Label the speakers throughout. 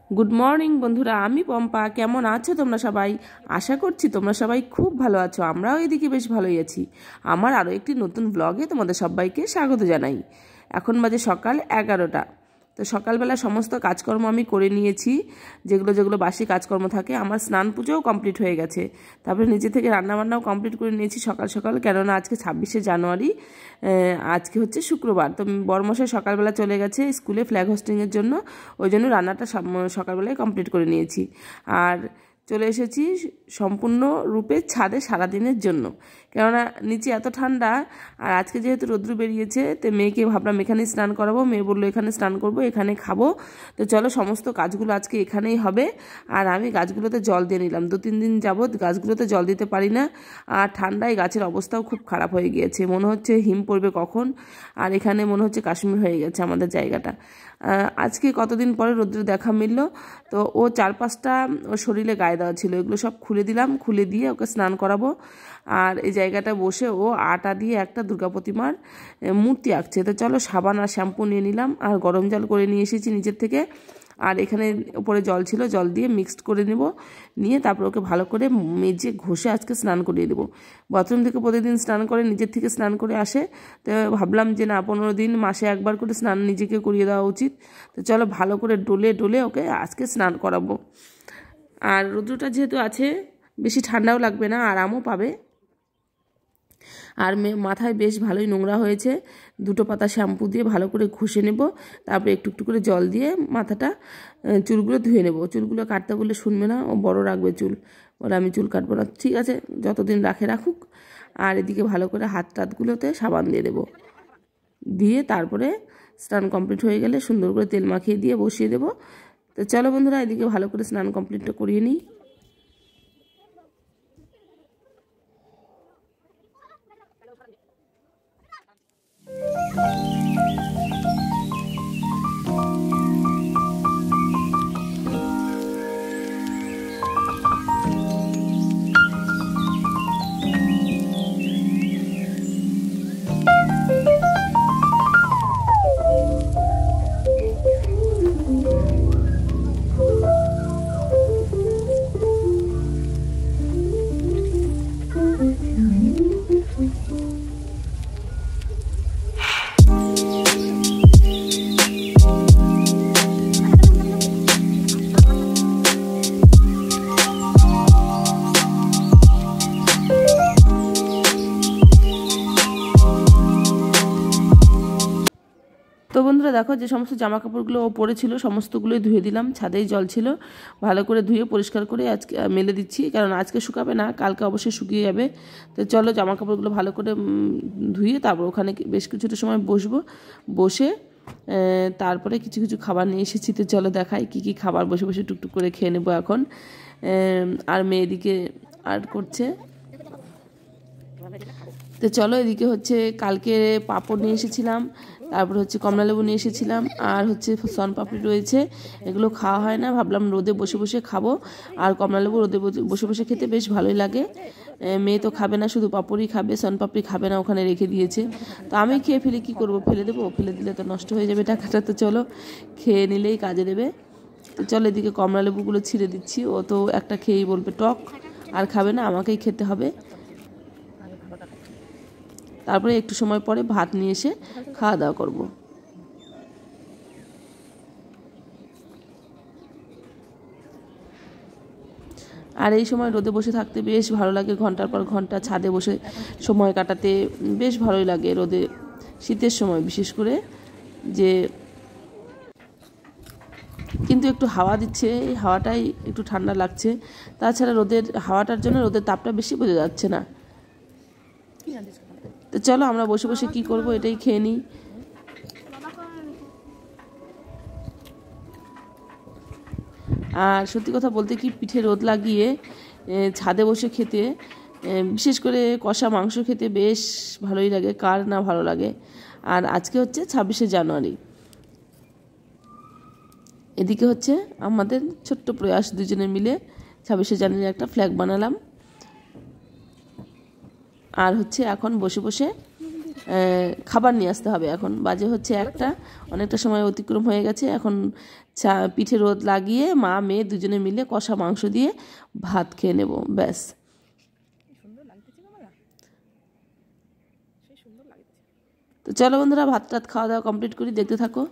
Speaker 1: Good morning বন্ধুরা, আমি পম্পা। কেমন আছো তোমরা সবাই? আশা করছি তোমরা সবাই খুব ভালো আছো। আমরাও এদিকে বেশ ভালোই আছি। আমার আরও একটি নতুন ব্লগে তোমাদের সবাইকে স্বাগত জানাই। এখন বাজে সকাল 11টা। তো সকালবেলা সমস্ত কাজকর্ম আমি করে নিয়েছি, যেগুলো বাসি কাজকর্ম থাকে। আমার স্নান পুজোও কমপ্লিট হয়ে গেছে। তারপরে নিচে থেকে রান্নাবান্নাও কমপ্লিট করে নিয়েছি সকাল সকাল, কেননা আজকে 26শে জানুয়ারি, আজকে হচ্ছে শুক্রবার। তো বড়মশাই সকালবেলা চলে গেছে স্কুলে ফ্ল্যাগ হোস্টিংয়ের জন্য, ওই জন্য রান্নাটা সকালবেলায় কমপ্লিট করে নিয়েছি। আর চলে এসেছি সম্পূর্ণ রূপে ছাদে সারাদিনের জন্য, কেননা নিচে এত ঠান্ডা। আর আজকে যেহেতু রৌদ্র বেরিয়েছে, তো মেয়েকে ভাবলাম এখানেই স্নান করাবো। মেয়ে বললো এখানে স্নান করবো, এখানে খাবো। তো চলো, সমস্ত কাজগুলো আজকে এখানেই হবে। আর আমি গাছগুলোতে জল দিয়ে নিলাম। 2-3 দিন যাবৎ গাছগুলোতে জল দিতে পারি না, আর ঠান্ডায় গাছের অবস্থাও খুব খারাপ হয়ে গিয়েছে। মনে হচ্ছে হিম পড়বে কখন। আর এখানে মনে হচ্ছে কাশ্মীর হয়ে গেছে আমাদের জায়গাটা। আজকে কতদিন পরে রৌদ্রের দেখা মিলল। তো ও 4-5টা ওর শরীরে গায়ে দেওয়া ছিল, এগুলো সব খুলে দিলাম। খুলে দিয়ে ওকে স্নান করাবো। আর এই জায়গাটা বসে ও আটা দিয়ে একটা দুর্গা প্রতিমার মূর্তি আঁকছে। তো চলো, সাবান আর শ্যাম্পু নিয়ে নিলাম, আর গরম জল করে নিয়ে এসেছি নিচের থেকে। আর এখানে উপরে জল ছিল, জল দিয়ে মিক্সড করে নেব। নিয়ে তারপর ওকে ভালো করে মেজে ঘষে আজকে স্নান করিয়ে দেবো। বাথরুম থেকে প্রতিদিন স্নান করে, নিজের থেকে স্নান করে আসে। তো ভাবলাম যে না, 15 দিন মাসে একবার করে স্নান নিজেকে করিয়ে দেওয়া উচিত। তো চলো, ভালো করে ডলে ডলে ওকে আজকে স্নান করাবো। আর রৌদ্রটা যেহেতু আছে, বেশি ঠান্ডাও লাগবে না, আরামও পাবে। আর মাথায় বেশ ভালোই নোংরা হয়েছে। 2 পাতা শ্যাম্পু দিয়ে ভালো করে ঘষে নেব। তারপরে একটু একটু করে জল দিয়ে মাথাটা, চুলগুলো ধুয়ে নেব। চুলগুলো কাটতে বললে শুনবে না, ও বড় রাখবে চুল। বলে আমি চুল কাটবো না। ঠিক আছে, যতদিন রাখুক। আর এদিকে ভালো করে হাত টাতগুলোতে সাবান দিয়ে দেবো। দিয়ে তারপরে স্নান কমপ্লিট হয়ে গেলে সুন্দর করে তেল মাখিয়ে দিয়ে বসিয়ে দেবো। তো চলো বন্ধুরা, এদিকে ভালো করে স্নান কমপ্লিটটা করিয়ে নিই। তো বন্ধুরা দেখো, যে সমস্ত জামা কাপড়গুলো ও পরেছিল সমস্তগুলোই ধুয়ে দিলাম। ছাদেই জল ছিল, ভালো করে ধুয়ে পরিষ্কার করে আজকে মেলে দিচ্ছি, কারণ আজকে শুকাবে না, কালকে অবশ্যই শুকিয়ে যাবে। তো চলো, জামা কাপড়গুলো ভালো করে ধুয়ে তারপর ওখানে বেশ কিছুটা সময় বসবো। বসে তারপরে কিছু কিছু খাবার নিয়ে এসেছি। তো চলো দেখাই কী কী খাবার বসে বসে টুকটুক করে খেয়ে নেবো এখন। আর মেয়েদিকে আর্ট করছে। তো চলো, এদিকে হচ্ছে কালকে পাঁপড় নিয়ে এসেছিলাম, তারপর হচ্ছে কমলালেবু নিয়ে এসেছিলাম, আর হচ্ছে শনপাপড়ি রয়েছে। এগুলো খাওয়া হয় না, ভাবলাম রোদে বসে বসে খাবো। আর কমলালেবু রোদে বসে বসে খেতে বেশ ভালোই লাগে। মেয়ে তো খাবে না, শুধু পাপড়ই খাবে, শনপাপড়ি খাবে না, ওখানে রেখে দিয়েছে। তো আমি খেয়ে ফেলে কী করবো, ফেলে দেবো? ফেলে দিলে তো নষ্ট হয়ে যাবে টাকাটা। তো চলো, খেয়ে নিলেই কাজে দেবে। তো চলো, এদিকে কমলালেবুগুলো ছিঁড়ে দিচ্ছি। ও তো একটা খেয়েই বলবে টক, আর খাবে না, আমাকেই খেতে হবে। তারপরে একটু সময় পরে ভাত নিয়ে এসে খাওয়া দাওয়া করব। আর এই সময় রোদে বসে থাকতে বেশ ভালো লাগে, ঘন্টার পর ঘন্টা ছাদে বসে সময় কাটাতে বেশ ভালোই লাগে রোদে, শীতের সময় বিশেষ করে। যে কিন্তু একটু হাওয়া দিচ্ছে, এই হাওয়াটাই একটু ঠান্ডা লাগছে। তাছাড়া রোদের হাওয়াটার জন্য রোদের তাপটা বেশি বোঝা যাচ্ছে না। তো চলো, আমরা বসে বসে কি করব, এটাই খেয়ে নিই। আর সত্যি কথা বলতে কি, পিঠে রোদ লাগিয়ে ছাদে বসে খেতে, বিশেষ করে কষা মাংস খেতে বেশ ভালোই লাগে, কার না ভালো লাগে। আর আজকে হচ্ছে 26শে জানুয়ারি। এদিকে হচ্ছে আমাদের ছোট্ট প্রয়াস, দুজনে মিলে 26শে জানুয়ারি একটা ফ্ল্যাগ বানালাম। আর হচ্ছে এখন বসে বসে খাবার নিয়ে আসতে হবে। এখন বাজে হচ্ছে 1টা, অনেকটা সময় অতিক্রম হয়ে গেছে। এখন পিঠে রোদ লাগিয়ে মা মেয়ে দুজনে মিলে কষা মাংস দিয়ে ভাত খেয়ে নেব, ব্যাস। তো চলো বন্ধুরা, ভাত টাত খাওয়া দাওয়া কমপ্লিট করি, দেখতে থাকো।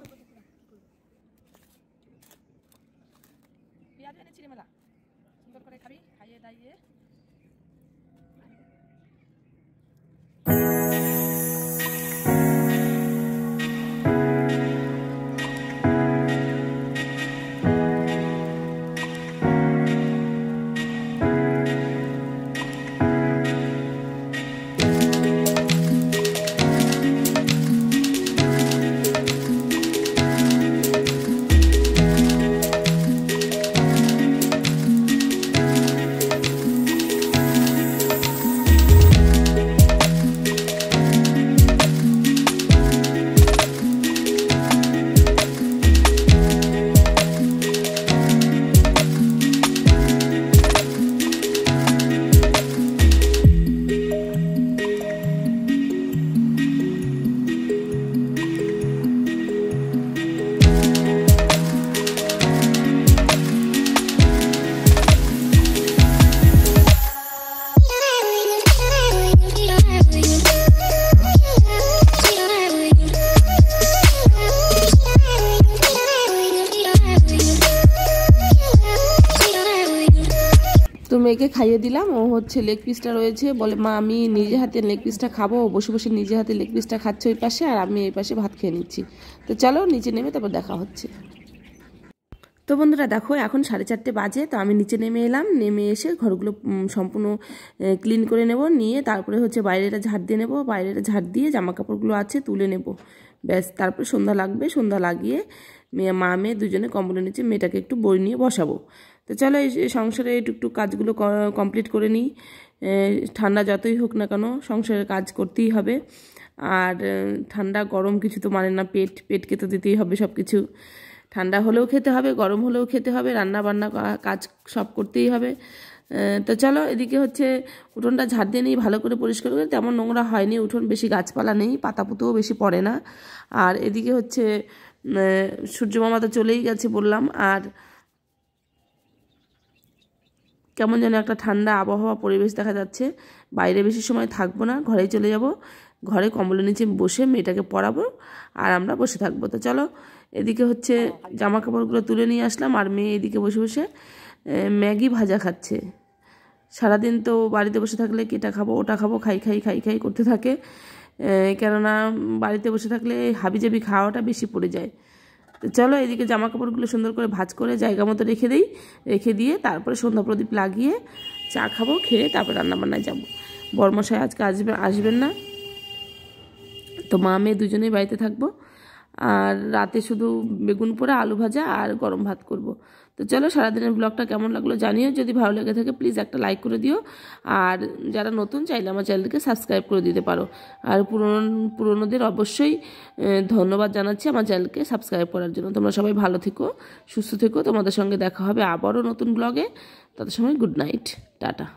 Speaker 1: তো মেয়েকে খাইয়ে দিলাম, ও হচ্ছে লেগ পিসটা রয়েছে, বলে মা আমি নিজে হাতে লেগ পিসটা খাবো। বসে বসে নিজে হাতে লেগ পিসটা খাচ্ছে ওই পাশে, আর আমি এই পাশে ভাত খেয়ে নিচ্ছি। তো চলো নিচে নেমে তারপর দেখা হচ্ছে। তো বন্ধুরা দেখো, এখন 4:30 বাজে। তো আমি নিচে নেমে এলাম, নেমে এসে ঘরগুলো সম্পূর্ণ ক্লিন করে নেব, নিয়ে তারপরে হচ্ছে বাইরেটা ঝাড় দিয়ে নেব। বাইরেটা ঝাড় দিয়ে জামা কাপড়গুলো আছে তুলে নেব, ব্যাস। তারপরে সন্ধ্যা লাগবে, সন্ধ্যা লাগিয়ে মা মেয়ে দুজনে কম্বলের নিচে মেয়েটাকে একটু বই নিয়ে বসাবো। তো চলো এই সংসারে এই টুকটুক কাজগুলো কমপ্লিট করে নিই। ঠান্ডা যতই হোক না কেন সংসারের কাজ করতেই হবে, আর ঠান্ডা গরম কিছু তো মানে না, পেটকে তো দিতেই হবে সব কিছু। ঠান্ডা হলেও খেতে হবে, গরম হলেও খেতে হবে, রান্না বান্না কাজ সব করতেই হবে। তো চলো এদিকে হচ্ছে উঠোনটা ঝাড় দিয়ে নিই ভালো করে, পরিষ্কার করে। তেমন নোংরা হয়নি উঠোন, বেশি গাছপালা নেই, পাতা পুতোও বেশি পড়ে না। আর এদিকে হচ্ছে সূর্য মামা তো চলেই গেছে বললাম, আর কেমন যেন একটা ঠান্ডা আবহাওয়া পরিবেশ দেখা যাচ্ছে। বাইরে বেশি সময় থাকবো না, ঘরেই চলে যাব। ঘরে কম্বলের নিচে বসে মেয়েটাকে পড়াবো আর আমরা বসে থাকবো। তো চলো এদিকে হচ্ছে জামা কাপড়গুলো তুলে নিয়ে আসলাম, আর মেয়ে এদিকে বসে বসে ম্যাগি ভাজা খাচ্ছে। সারাদিন তো বাড়িতে বসে থাকলে এটা খাবো ওটা খাবো খাই খাই খাই খাই করতে থাকে, কেননা বাড়িতে বসে থাকলে হাবিজাবি খাওয়াটা বেশি পড়ে যায়। তো চলো এদিকে জামা কাপড়গুলো সুন্দর করে ভাঁজ করে জায়গা মতো রেখে দিয়ে তারপরে সন্ধ্যা প্রদীপ লাগিয়ে চা খাবো, খেয়ে তারপর রান্নাবান্নায় যাবো। বরমশাই আজকে আসবেন না, তো মা মেয়ে দুজনেই বাড়িতে থাকবো। আর রাতে শুধু বেগুন পোড়া, আলু ভাজা আর গরম ভাত করব। তো চলো সারাদিনের ব্লগটা কেমন লাগলো জানিও, যদি ভালো লেগে থাকে প্লিজ একটা লাইক করে দিও, আর যারা নতুন চাইলে আমার চ্যানেলকে সাবস্ক্রাইব করে দিতে পারো। আর পুরনোদের অবশ্যই ধন্যবাদ জানাচ্ছি আমার চ্যানেলকে সাবস্ক্রাইব করার জন্য। তোমরা সবাই ভালো থেকো, সুস্থ থেকো, তোমাদের সঙ্গে দেখা হবে আবারও নতুন ব্লগে। তত সময় গুড নাইট, টাটা।